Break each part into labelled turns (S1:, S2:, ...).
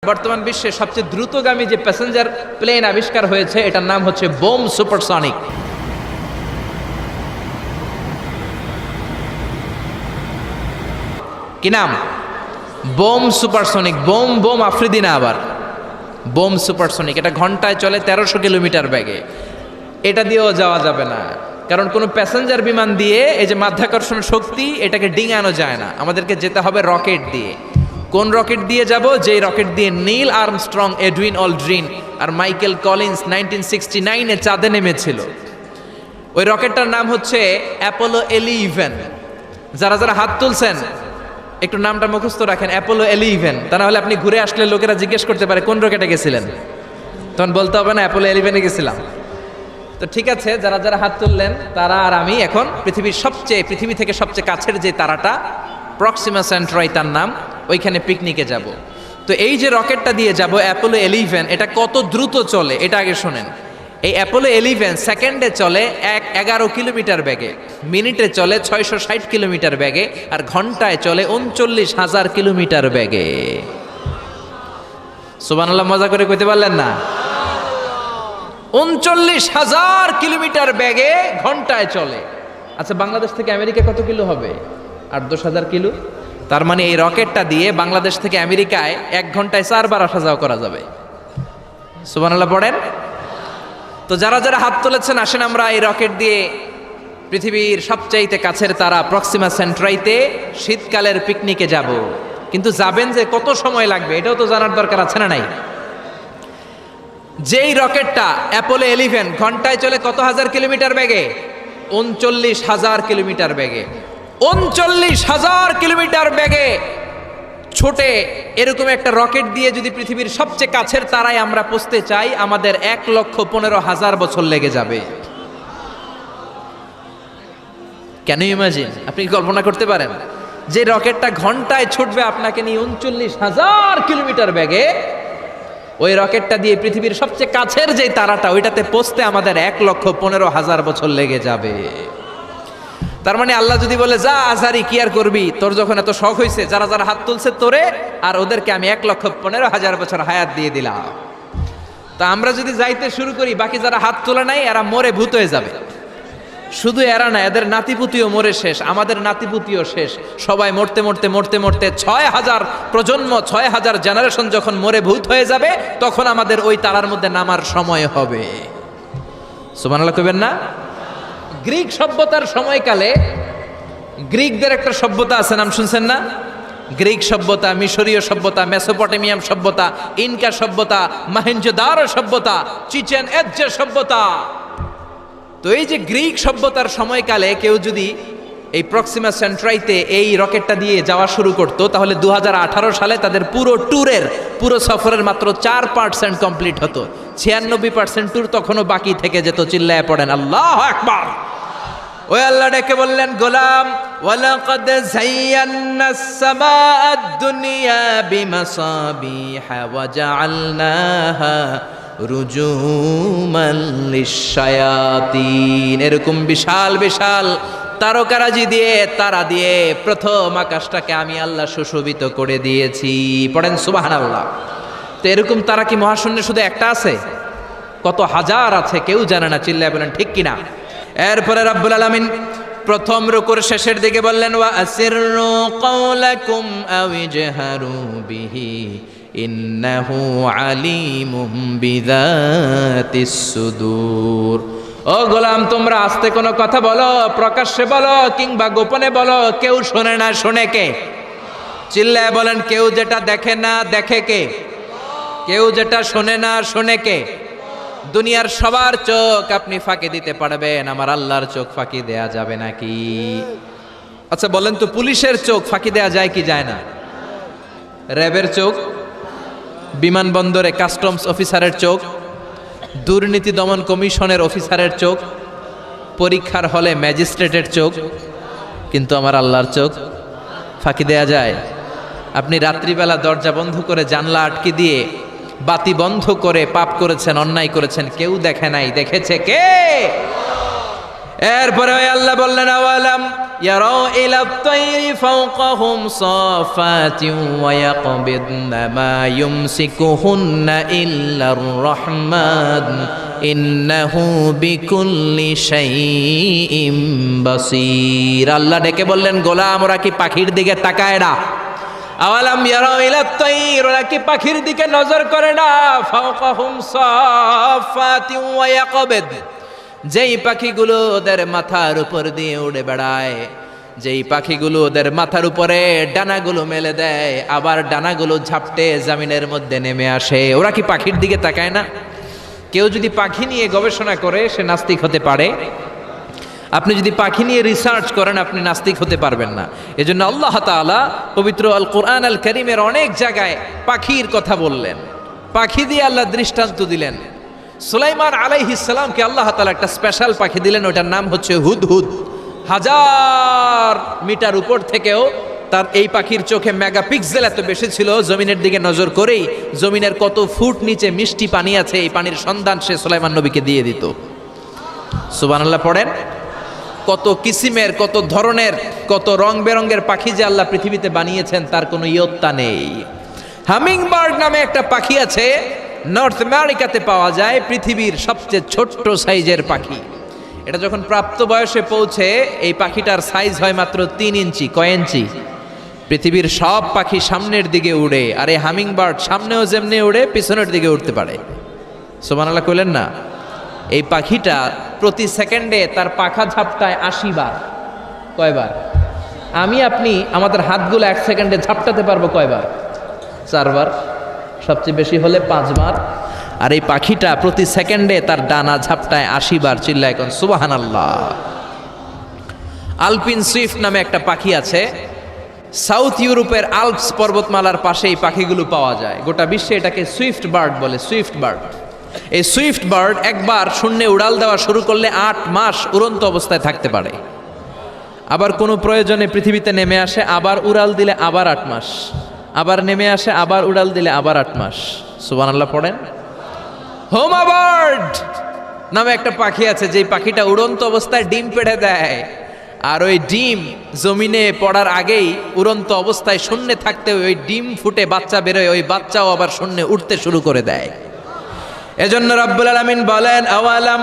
S1: বর্তমান বিশ্বে সবচেয়ে দ্রুতগামী যে প্যাসেঞ্জার প্লেন আবিষ্কার হয়েছে এটার নাম হচ্ছে বোম সুপারসনিক। কি নাম? Bomb supersonic. Bomb bomb Afridi না, আবার বোম সুপারসনিক। এটা ঘন্টায় চলে 1300 কিলোমিটার বেগে। এটা দিয়েও যাওয়া যাবে না, কারণ কোনো প্যাসেঞ্জার বিমান দিয়ে এই যে মাধ্যাকর্ষণ শক্তি এটাকে ডিঙানো যায় না। আমাদেরকে যেতে হবে রকেট দিয়ে। কোন রকেট দিয়ে যাব? যেই রকেট দিয়ে নীল আর্মস্ট্রং, এডউইন অলড্রিন আর মাইকেল কলিন্স 1969-এ চাঁদে নেমেছিল। ওই রকেটটার নাম হচ্ছে অ্যাপোলো 11। যারা যারা হাত তুলছেন একটু নামটা মুখস্থ রাখেন, অ্যাপোলো 11। তা না হলে আপনি ঘুরে আসলে লোকেরা জিজ্ঞেস করতে পারে কোন রকেটে গেছিলেন, তখন বলতে হবে না অ্যাপোলো 11-এ গেছিলাম। তো ঠিক আছে, যারা যারা হাত তুললেন তারা আর আমি এখন পৃথিবী থেকে সবচেয়ে কাছের যে তারাটা প্রক্সিমা সেন্ট্রাই তার নাম, ওইখানে পিকনিকে যাব। তো এই যে রকেটটা দিয়ে যাব অ্যাপোলো 11, এটা কত দ্রুত চলে এটা আগে শোনেন। এই অ্যাপোলো 11 সেকেন্ডে চলে 11 কিলোমিটার বেগে, মিনিটে চলে 660 কিলোমিটার বেগে, আর ঘন্টায় চলে 39,000 কিলোমিটার বেগে। সুবহানাল্লাহ, মজা করে কইতে পারলেন না? 39,000 কিলোমিটার বেগে ঘন্টায় চলে। আচ্ছা, বাংলাদেশ থেকে আমেরিকা কত কিলো হবে? 8-10,000 কিলো। তার মানে এই রকেটটা দিয়ে বাংলাদেশ থেকে আমেরিকায় 1 ঘন্টায় 4 বার আসা যাওয়া করা যাবে। সুবহানাল্লাহ পড়েন। তো যারা যারা হাত তুলেছেন, আসেন আমরা এই রকেট দিয়ে পৃথিবীর সবচাইতে কাছের তারা প্রক্সিমা সেন্ট্রাইতে শীতকালের পিকনিকে যাব। কিন্তু যাবেন যে কত সময় লাগবে এটাও তো জানার দরকার আছে না নাই? যেই রকেটটা অ্যাপোলো 11 ঘন্টায় চলে কত হাজার কিলোমিটার বেগে? 39,000 কিলোমিটার বেগে। 39,000 কিলোমিটার বেগে ছোটে এরকম একটা রকেট দিয়ে যদি পৃথিবীর সবচেয়ে কাছের তারায় আমরা পৌঁছতে চাই, আমাদের 1,15,000 বছর লেগে যাবে। Can you imagine? আপনি কি কল্পনা করতে পারেন যে রকেটটা ঘন্টায় ছুটবে আপনাকে নিয়ে 39,000 কিলোমিটার বেগে? ওই রকেটটা দিয়ে পৃথিবীর সবচেয়ে কাছের যে তারাটা ওইটাতে পৌঁছতে আমাদের 1,15,000 বছর লেগে যাবে। তার মানে আল্লাহ যদি বলে যা আজারি কি আর করবি, তোর যখন এত শখ হয়েছে, যারা যারা হাত তুলছে তোরে আর ওদেরকে আমি 1,15,000 বছর হায়াত দিয়ে দিলাম। তা আমরা যদি যাইতে শুরু করি, বাকি যারা হাত তোলা নাই এরা মরে ভূত হয়ে যাবে। শুধু এরা না, এদের নাতিপুতিও মরে শেষ, আমাদের নাতিপুতিও শেষ। সবাই মরতে মরতে মরতে মরতে 6,000 প্রজন্ম, 6,000 জেনারেশন যখন মরে ভূত হয়ে যাবে, তখন আমাদের ওই তারার মধ্যে নামার সময় হবে। সুবহানাল্লাহ কইবেন না? গ্রিক সভ্যতার সময়কালে গ্রিকদের একটা সভ্যতা আছে, নাম শুনছেন না? গ্রিক সভ্যতা, মিশরীয় সভ্যতা, মেসোপটেমিয়াম সভ্যতা, ইনকা সভ্যতা, মহেঞ্জোদারো সভ্যতা, চিচেন ইৎজা সভ্যতা। তো এই যে গ্রিক সভ্যতার সময়কালে কেউ যদি এই প্রক্সিমা সেন্ট্রাইতে এই রকেটটা দিয়ে যাওয়া শুরু করতো, তাহলে 2018 সালে তাদের পুরো সফরের মাত্র 4% কমপ্লিট হতো। 96% ট্যুর তখনও বাকি থেকে যেত। চিল্লায় পড়েন আল্লাহু আকবার। ওই আল্লাহ ডেকে বললেন, গোলাম ওয়ালাকাদ যায়্যানাস সামাআদ দুনিয়া বিমাসাবিহা ওয়া জাআলনাহা রুজুমান লিশ-শায়াতিন। এরকম বিশাল বিশাল তারকারাজি দিয়ে, তারা দিয়ে প্রথম আকাশটাকে আমি আল্লাহ সুশোভিত করে দিয়েছি। পড়েন সুবহানাল্লাহ। তো এরকম তারা কি মহাশূন্যে শুধু একটা আছে? কত হাজার আছে কেউ জানে না। চিল্লায় বলেন ঠিক কিনা? এরপরে রাব্বুল আলামিন প্রথম রুকুর শেষের দিকে বললেন, ওয়া আসিররু কাওলাকুম আও ইজহারু বিহি ইন্নাহু আলিমুম বিযাতিস সুদূর। ও গোলাম, তোমরা আস্তে কোনো কথা বলো, প্রকাশ্যে বলো কিংবা গোপনে বলো, কেউ শোনে না, শোনে কে? চিল্লায় বলেন, কেউ যেটা দেখে না দেখে কে? কেউ যেটা শোনে না শোনে কে? দুনিয়ার সবার চোখ আপনি ফাঁকি দিতে পারবেন, আমার আল্লাহর চোখ ফাঁকি দেয়া যাবে নাকি? আচ্ছা বলেন তো, পুলিশের চোখ ফাঁকি দেয়া যায় কি যায় না? র্যাবের চোখ, বিমানবন্দরে কাস্টমস অফিসারের চোখ, দুর্নীতি দমন কমিশনের অফিসারের চোখ, পরীক্ষার হলে ম্যাজিস্ট্রেটের চোখ, কিন্তু আমার আল্লাহর চোখ ফাঁকি দেয়া যায়? আপনি রাত্রিবেলা দরজা বন্ধ করে, জানলা আটকে দিয়ে, বাতি বন্ধ করে পাপ করেছেন, অন্যায় করেছেন, কেউ দেখে নাই, দেখেছে কে? এরপরে আল্লাহ বললেন আওয়ালাম ইয়ারাউ ইলা তাইরি ফাওকাহুম সাফাতিন ওয়া ইয়াকবিদনা মা ইউমসিকুহুন্না ইল্লার রহমান ইন্নাহু বিকুল্লি শাইইম বাসীর। আল্লাহ ডেকে বললেন গোলাম ওরা কি পাখির দিকে তাকায় না? আওয়ালাম ইয়ারাউ ইলা তাইর, ওরা কি পাখির দিকে নজর করে না? ফাওকাহুম সাফাতিন ওয়া ইয়াকবিদ, যেই পাখিগুলো ওদের মাথার উপর দিয়ে উড়ে বেড়ায়, যেই পাখিগুলো ওদের মাথার উপরে ডানাগুলো মেলে দেয়, আবার ডানাগুলো ঝাপটে জমিনের মধ্যে নেমে আসে, ওরা কি পাখির দিকে তাকায় না? কেউ যদি পাখি নিয়ে গবেষণা করে সে নাস্তিক হতে পারে। আপনি যদি পাখি নিয়ে রিসার্চ করেন আপনি নাস্তিক হতে পারবেন না। এজন্য আল্লাহ তাআলা পবিত্র আল কোরআন আল কারীমের অনেক জায়গায় পাখির কথা বললেন, পাখি দিয়ে আল্লাহ দৃষ্টান্ত দিলেন। সুলাইমান আলাইহিস সালামকে আল্লাহ তাআলা একটা স্পেশাল পাখি দিলেন, ওটার নাম হচ্ছে হুদহুদ। 1000 মিটার উপর থেকেও তার এই পাখির চোখে মেগাপিক্সেল এত বেশি ছিল, জমিনের দিকে নজর করেই জমিনের কত ফুট নিচে মিষ্টি পানি আছে এই পানির সন্ধান সে সুলাইমান নবীকে দিয়ে দিত। সুবহানাল্লাহ পড়েন। কত কিসিমের, কত ধরনের, কত রং বেরঙের পাখি যে আল্লাহ পৃথিবীতে বানিয়েছেন তার কোনো ইয়ত্তা নেই। হামিং বার্ড নামে একটা পাখি আছে, নর্থ আমেরিকাতে পাওয়া যায়, পৃথিবীর সবচেয়ে ছোট্ট সাইজের পাখি। এটা যখন প্রাপ্ত বয়সে পৌঁছে এই পাখিটার সাইজ হয় মাত্র 3 ইঞ্চি। কয় ইঞ্চি? পৃথিবীর সব পাখি সামনের দিকে উড়ে, আর এই হামিং বার্ড সামনেও যেমনি উড়ে পিছনের দিকে উঠতে পারে। সুবহানাল্লাহ কইলেন না? এই পাখিটা প্রতি সেকেন্ডে তার পাখা ঝাপটায় 80 বার। কয়বার? আমি আপনি আমাদের হাতগুলো 1 সেকেন্ডে ঝাপটাতে পারবো কয়বার? 4 বার, সবচেয়ে বেশি হলে 5 বার। আর এই পাখিটা প্রতি সেকেন্ডে তার ডানা ঝাপটায় 80 বার। চিল্লায় এখন সুবহানাল্লাহ। আলপিন সুইফট নামে একটা পাখি আছে, সাউথ ইউরোপের আল্পস পর্বতমালার পাশে এই পাখিগুলো পাওয়া যায়। গোটা বিশ্বে এটাকে সুইফট বার্ড বলে, সুইফট বার্ড। এই সুইফট বার্ড একবার শূন্যে উড়াল দেওয়া শুরু করলে 8 মাস উড়ন্ত অবস্থায় থাকতে পারে। আবার কোনো প্রয়োজনে পৃথিবীতে নেমে আসে, আবার উড়াল দিলে আবার 8 মাস, আবার নেমে আসে, আবার উড়াল দিলে আবার 8 মাস। সুবহানাল্লাহ পড়েন। হোমা বার্ড নামে একটা পাখি আছে, যেই পাখিটা উড়ন্ত অবস্থায় ডিম পেড়ে দেয়, আর ওই ডিম জমিনে পড়ার আগেই উড়ন্ত অবস্থায় শূন্যে থাকতে ওই ডিম ফুটে বাচ্চা বেরোয়, ওই বাচ্চাও আবার শূন্যে উঠতে শুরু করে দেয়। এজন্য রব্বুল আলামিন বলেন আওয়ালাম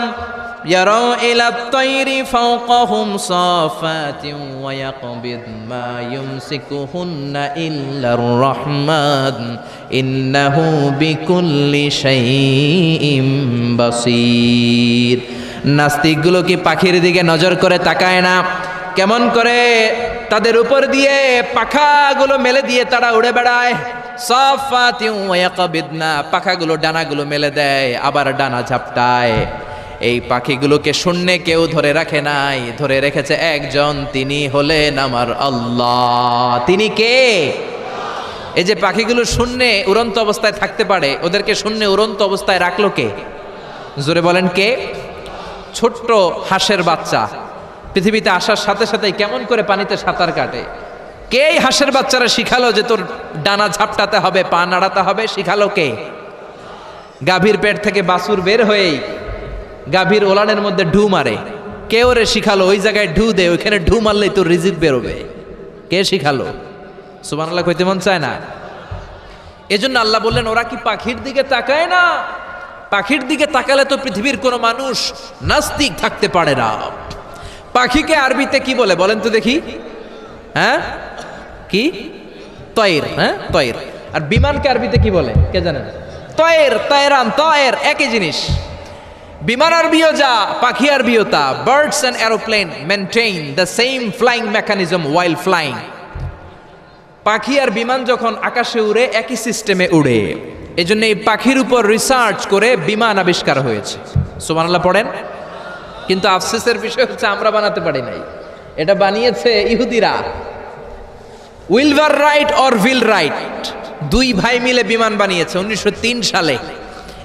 S1: ইয়ারাউ ইলা তাইরি ফাওকাহুম সাফাতিন ওয়া ইয়াকবিদ মা ইউমসিকুহুন্না ইল্লার রহমান ইন্নাহু বিকুল্লি শাইইম বাসীর। নাস্তিকগুলো কি পাখির দিকে নজর করে তাকায় না? কেমন করে তাদের উপর দিয়ে পাখাগুলো মেলে দিয়ে তারা উড়ে বেড়ায়। সাফাতিন ওয়া ইয়াকবিদনা, পাখাগুলো ডানাগুলো মেলে দেয়, আবার ডানা ঝাপটায়। এই পাখিগুলোকে শূন্যে কেউ ধরে রাখে নাই, ধরে রেখেছে একজন, তিনি হলেন আমার আল্লাহ। তিনি কে? এই যে পাখিগুলো শূন্যে উড়ন্ত অবস্থায় থাকতে পারে, ওদেরকে শূন্যে উড়ন্ত অবস্থায় রাখলো কে? জোরে বলেন কে? ছোট্ট হাঁসের বাচ্চা পৃথিবীতে আসার সাথে সাথেই কেমন করে পানিতে সাঁতার কাটে। কে এই হাঁসের বাচ্চারা শিখালো যে তোর ডানা ঝাপটাতে হবে, পা নাড়াতে হবে? শিখালো কে? গাভীর পেট থেকে বাছুর বের হয়েই গাভীর ওলানের মধ্যে ঢু মারে। কে ওরে শিখালো ওই জায়গায় ঢু দে, ওইখানে ঢু মারলেই তোর রিজিক বেরোবে? কে শিখালো? সুবহানাল্লাহ কইতে মন চায় না? এজন্য আল্লাহ বললেন ওরা কি পাখির দিকে তাকায় না? পাখির দিকে তাকালে তো পৃথিবীর কোনো মানুষ নাস্তিক থাকতে পারে না। পাখিকে আরবিতে কি বলে বলেন তো দেখি? হ্যাঁ, কি? তয়ের। হ্যাঁ, তয়ের। আর বিমানকে আরবিতে কি বলে কে জানেন? তয়ের, তয়রান, তয়ের একই জিনিস। বিমান আরবিও যা, পাখি আরবিও তা। Birds and aeroplane maintain the same flying mechanism while flying. পাখি আর বিমান যখন আকাশে উড়ে একই সিস্টেমে উড়ে। এই জন্য এই পাখির উপর রিসার্চ করে বিমান আবিষ্কার হয়েছে। সুবহানাল্লাহ পড়েন। কিন্তু আফসোসের বিষয় হচ্ছে আমরা বানাতে পারি নাই, এটা বানিয়েছে ইহুদিরা। উইলভার রাইট অর উইল রাইট, দুই ভাই মিলে বিমান বানিয়েছে 1903 সালে।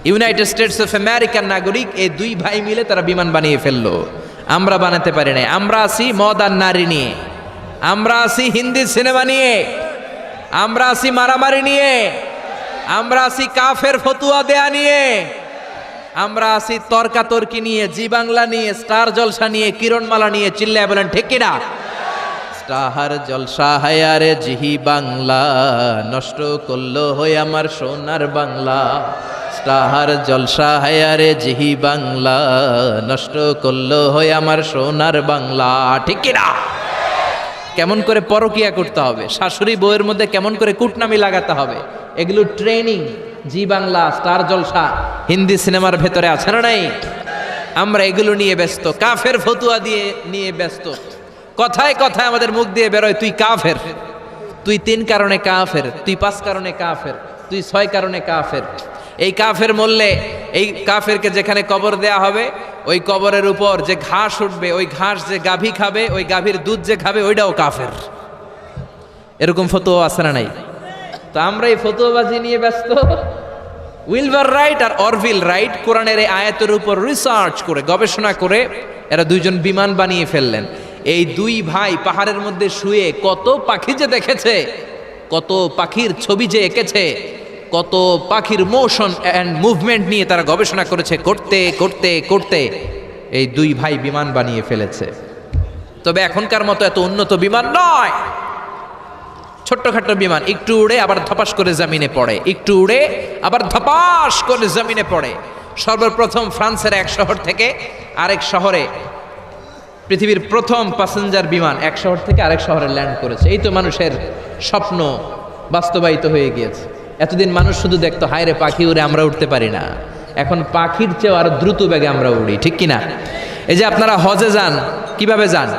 S1: ইউনাইটেড স্টেটস অফ আমেরিকার নাগরিক এই দুই ভাই মিলে তারা বিমান বানিয়ে ফেললো। আমরা বানাতে পারি নাই। আমরা আছি মদ আর নারী নিয়ে, আমরা আছি হিন্দি সিনেমা নিয়ে, আমরা আছি মারামারি নিয়ে, আমরা আছি কাফের ফতুয়া দেয়া নিয়ে, আমরা আছি তর্কাতর্কি নিয়ে, জি বাংলা নিয়ে, স্টার জলসা নিয়ে, কিরণমালা নিয়ে, চিল্লায় বলেন ঠিক কিনা? স্টার জলসা হায়ারে জিহি বাংলা, নষ্ট করলো হয়ে আমার সোনার বাংলা। স্টার জলসা হায়ারে জিহি বাংলা, নষ্ট করলো হয়ে আমার সোনার বাংলা। ঠিক কিনা? কেমন করে পরকিয়া করতে হবে, শাশুড়ি বউয়ের মধ্যে কেমন করে কুটনামি লাগাতে হবে, এগুলো ট্রেনিং জি বাংলা, স্টার জলসা, হিন্দি সিনেমার ভেতরে আছে না নাই? আমরা এগুলো নিয়ে ব্যস্ত, কাফের ফতুয়া দিয়ে নিয়ে ব্যস্ত। কথায় কথায় আমাদের মুখ দিয়ে বেরোয় তুই কাফের, তুই 3 কারণে কাফের, তুই 5 কারণে কাফের, তুই 6 কারণে কাফের। এই কাফের মরলে, এই কাফেরকে যেখানে কবর দেয়া হবে, ওই কবরের উপর যে ঘাস উঠবে, ওই ঘাস যে গাভী খাবে, ওই গাভীর দুধ যে খাবে, ওইটাও কাফের। এরকম ফতোয়া আছে না নাই? তো আমরা এই ফতোয়াবাজি নিয়ে ব্যস্ত। উইলবার রাইট আর অরভিল রাইট কোরআনের এই আয়াতের উপর রিসার্চ করে, গবেষণা করে এরা 2জন বিমান বানিয়ে ফেললেন। এই 2 ভাই পাহাড়ের মধ্যে শুয়ে কত পাখি যে দেখেছে, কত পাখির ছবি যে এঁকেছে, কত পাখির মোশন অ্যান্ড মুভমেন্ট নিয়ে তারা গবেষণা করেছে। করতে করতে করতে এই 2 ভাই বিমান বানিয়ে ফেলেছে। তবে এখনকার মতো এত উন্নত বিমান নয়, ছোট্টখাট্ট বিমান, একটু উড়ে আবার ধপাস করে জমিনে পড়ে, একটু উড়ে আবার ধপাস করে জমিনে পড়ে। সর্বপ্রথম ফ্রান্সের এক শহর থেকে আরেক শহরে, পৃথিবীর প্রথম প্যাসেঞ্জার বিমান এক শহর থেকে আরেক শহরে ল্যান্ড করেছে। এই তো মানুষের স্বপ্ন বাস্তবায়িত হয়ে গিয়েছে। এতদিন মানুষ শুধু দেখতো হায় রে পাখি উড়ে, আমরা উঠতে পারি না। এখন পাখির চেয়েও আরো দ্রুত বেগে আমরা উড়ি, ঠিক কিনা? এই যে আপনারা হজে যান, কিভাবে যান?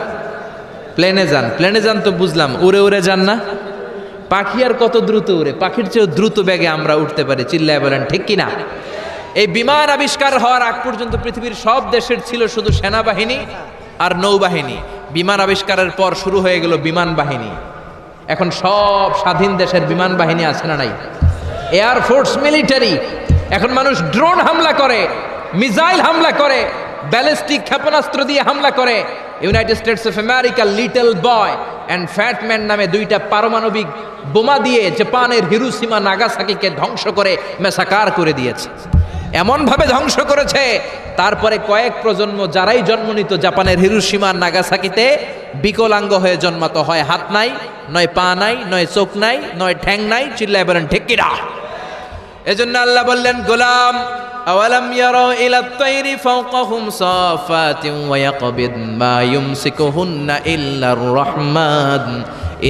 S1: প্লেনে যান। প্লেনে যান তো বুঝলাম, উড়ে উড়ে যান না? পাখি আর কত দ্রুত উড়ে, পাখির চেয়েও দ্রুত বেগে আমরা উঠতে পারি, চিল্লায় বলেন ঠিক কিনা? এই বিমান আবিষ্কার হওয়ার আগ পর্যন্ত পৃথিবীর সব দেশের ছিল শুধু সেনাবাহিনী আর নৌবাহিনী। বিমান আবিষ্কারের পর শুরু হয়ে গেল বিমান বাহিনী। এখন সব স্বাধীন দেশের বিমান বাহিনী আছে না নাই? Air force, military. এখন মানুষ ড্রোন হামলা করে, মিসাইল হামলা করে, ব্যালিস্টিক ক্ষেপণাস্ত্র দিয়ে হামলা করে। United states of America little boy and fat man নামে 2টা পারমাণবিক বোমা দিয়ে জাপানের হিরোশিমা নাগাসাকিকে ধ্বংস করে মেসাকার করে দিয়েছে। এমনভাবে ধ্বংস করেছে, তারপরে কয়েক প্রজন্ম যারাই জন্ম নিত জাপানের হিরোশিমা নাগাসাকিতে বিকলাঙ্গ হয়ে জন্মাতো। হয় হাত নাই, নয় পা নাই, নয় চোখ নাই, নয় ঠ্যাং নাই, চিল্লায় বলেন ঠিক কিনা? এজন্য আল্লাহ বললেন, গোলাম আওয়ালাম ইয়ারাউ ইলা তাইরি ফাওকাহুম সাফাতিন ওয়া ইয়াকবিদ মা ইউমসিকুহুন্না ইল্লার রহমান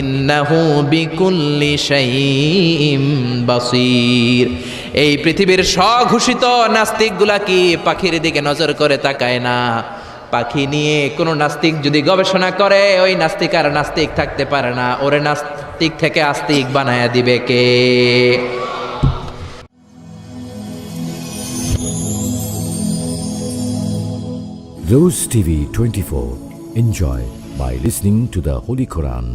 S1: ইন্নাহু বিকুল্লি শাইইম বাসীর। এই পৃথিবীর স্বঘোষিত নাস্তিকগুলা কি পাখির দিকে নজর করে তাকায় না? পাখি নিয়ে কোনো নাস্তিক যদি গবেষণা করে, ওই নাস্তিক আর নাস্তিক থাকতে পারে না, ওরে নাস্তিক থেকে আস্তিক বানায়া দিবে কে?
S2: Rose TV 24. Enjoy by listening to the Holy Quran.